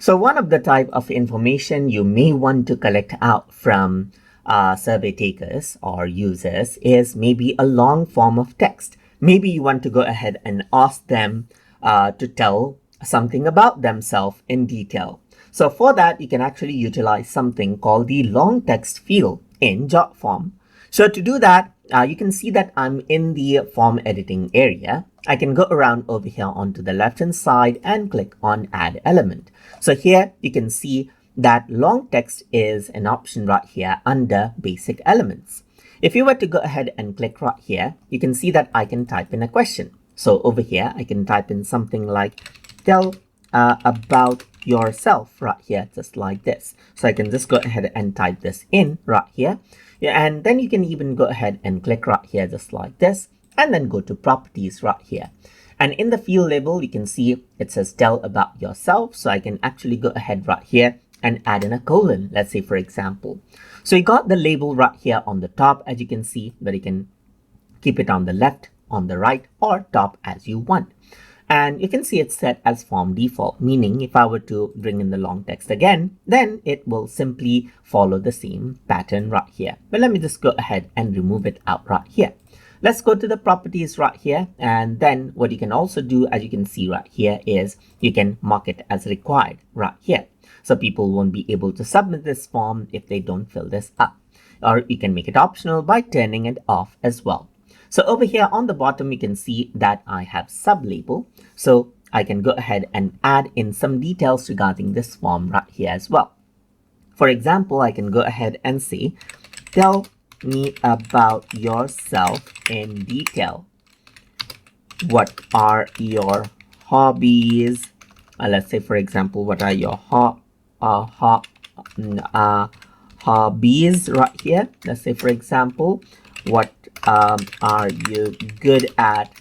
So one of the type of information you may want to collect out from survey takers or users is maybe a long form of text. Maybe you want to go ahead and ask them to tell something about themselves in detail. So for that, you can actually utilize something called the long text field in Jotform. So to do that, you can see that I'm in the form editing area. I can go around over here onto the left hand side and click on add element. So here you can see that long text is an option right here under basic elements. If you were to go ahead and click right here, you can see that I can type in a question. So over here, I can type in something like tell about yourself right here, just like this. So I can just go ahead and type this in right here. Yeah, and then you can even go ahead and click right here, just like this, and then go to properties right here. And in the field label, you can see it says tell about yourself. So I can actually go ahead right here and add in a colon, let's say, for example. So you got the label right here on the top, as you can see, but you can keep it on the left, on the right, or top as you want. And you can see it's set as form default, meaning if I were to bring in the long text again, then it will simply follow the same pattern right here. But let me just go ahead and remove it out right here. Let's go to the properties right here. And then what you can also do, as you can see right here, is you can mark it as required right here. So people won't be able to submit this form if they don't fill this up. Or you can make it optional by turning it off as well. So over here on the bottom, you can see that I have sublabel. So I can go ahead and add in some details regarding this form right here as well. For example, I can go ahead and say, tell me about yourself in detail. What are your hobbies? Let's say, for example, what are your hobbies right here? Let's say, for example, what are you good at,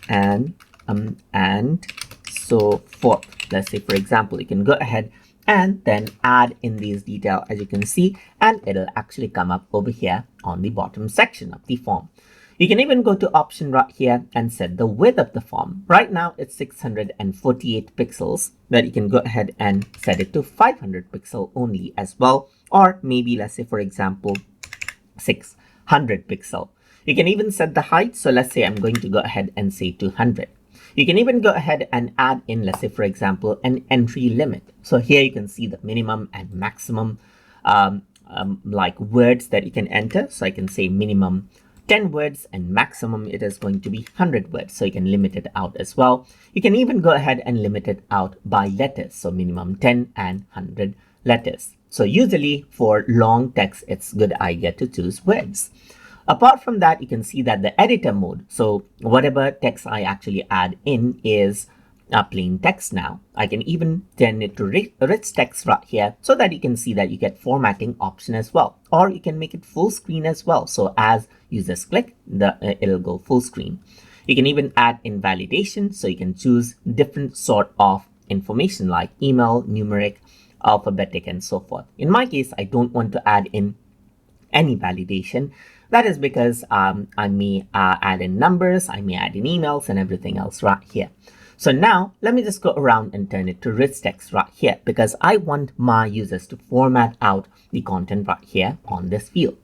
and so forth. Let's say, for example, you can go ahead and then add in these details, as you can see, and it'll actually come up over here on the bottom section of the form. You can even go to option right here and set the width of the form. Right now it's 648 pixels, but you can go ahead and set it to 500 pixel only as well, or maybe let's say, for example, 600 pixel. You can even set the height. So let's say I'm going to go ahead and say 200. You can even go ahead and add in, let's say, for example, an entry limit. So here you can see the minimum and maximum like words that you can enter. So I can say minimum 10 words and maximum it is going to be 100 words. So you can limit it out as well. You can even go ahead and limit it out by letters. So minimum 10 and 100 letters. So usually for long text, it's a good idea to choose words. Apart from that, you can see that the editor mode, so whatever text I actually add in is plain text now. I can even turn it to rich text right here so that you can see that you get formatting option as well. Or you can make it full screen as well. So as users click, it'll go full screen. You can even add in validation. So you can choose different sort of information like email, numeric, alphabetic, and so forth. In my case, I don't want to add in any validation. That is because I may add in numbers, I may add in emails and everything else right here. So now let me just go around and turn it to rich text right here because I want my users to format out the content right here on this field.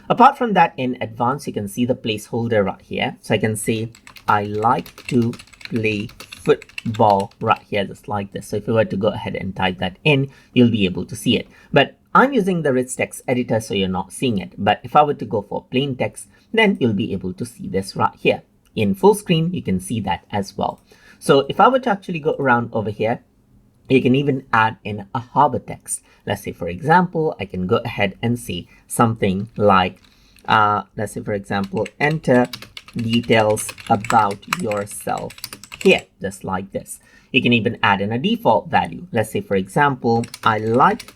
Apart from that, in advanced, you can see the placeholder right here. So I can say, I like to play football right here, just like this. So if you were to go ahead and type that in, you'll be able to see it. But I'm using the rich text editor, so you're not seeing it. But if I were to go for plain text, then you'll be able to see this right here. In full screen, you can see that as well. So if I were to actually go around over here, you can even add in a hover text. Let's say, for example, I can go ahead and say something like, let's say, for example, enter details about yourself here, just like this. You can even add in a default value. Let's say, for example, I like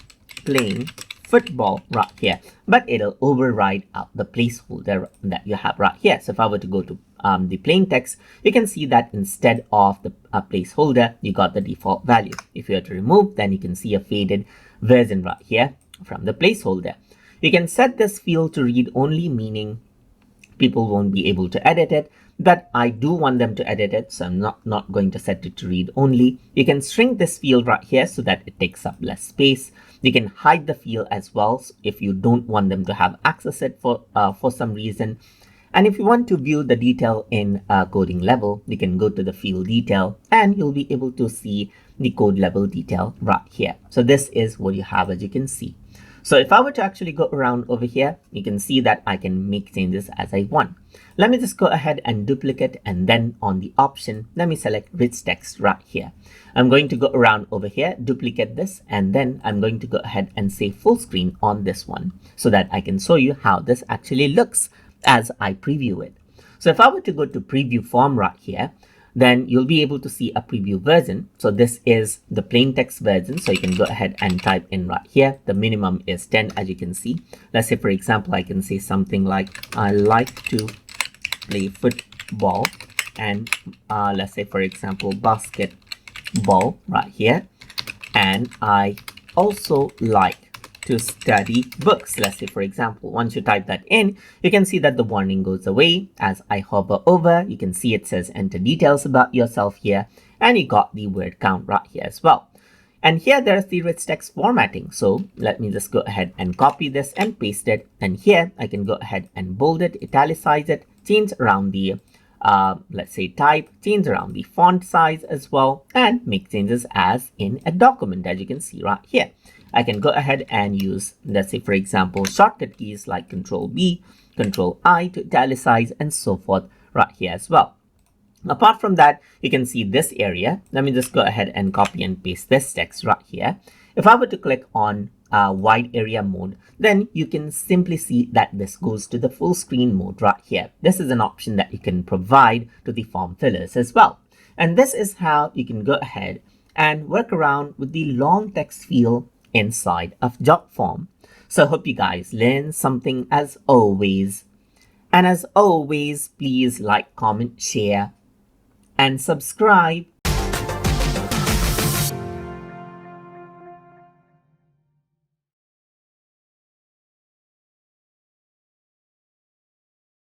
playing football right here, but it'll override out the placeholder that you have right here. So if I were to go to the plain text, you can see that instead of the placeholder, you got the default value. If you were to remove, then you can see a faded version right here from the placeholder. You can set this field to read only, meaning people won't be able to edit it, but I do want them to edit it, so I'm not going to set it to read only. You can shrink this field right here so that it takes up less space. You can hide the field as well if you don't want them to have access it for some reason. And if you want to view the detail in coding level, you can go to the field detail and you'll be able to see the code level detail right here. So this is what you have, as you can see. So if I were to actually go around over here, you can see that I can make changes as I want. Let me just go ahead and duplicate, and then on the option, let me select rich text right here. I'm going to go around over here, duplicate this, and then I'm going to go ahead and say full screen on this one so that I can show you how this actually looks as I preview it. So if I were to go to preview form right here, then you'll be able to see a preview version. So this is the plain text version. So you can go ahead and type in right here. The minimum is 10, as you can see. Let's say, for example, I can say something like, I like to play football, and let's say, for example, basketball right here. And I also like to study books. Let's say, for example, once you type that in, you can see that the warning goes away. As I hover over, you can see it says enter details about yourself here, and you got the word count right here as well. And here there's the rich text formatting. So let me just go ahead and copy this and paste it. And here I can go ahead and bold it, italicize it, change around the let's say type, change around the font size as well, and make changes as in a document, as you can see right here. I can go ahead and use, let's say, for example, shortcut keys like Control B, Control I to italicize, and so forth right here as well. Apart from that, you can see this area. Let me just go ahead and copy and paste this text right here. If I were to click on wide area mode, then you can simply see that this goes to the full screen mode right here. This is an option that you can provide to the form fillers as well. And this is how you can go ahead and work around with the long text field inside of Jotform. So I hope you guys learned something as always. And as always, please like, comment, share, and subscribe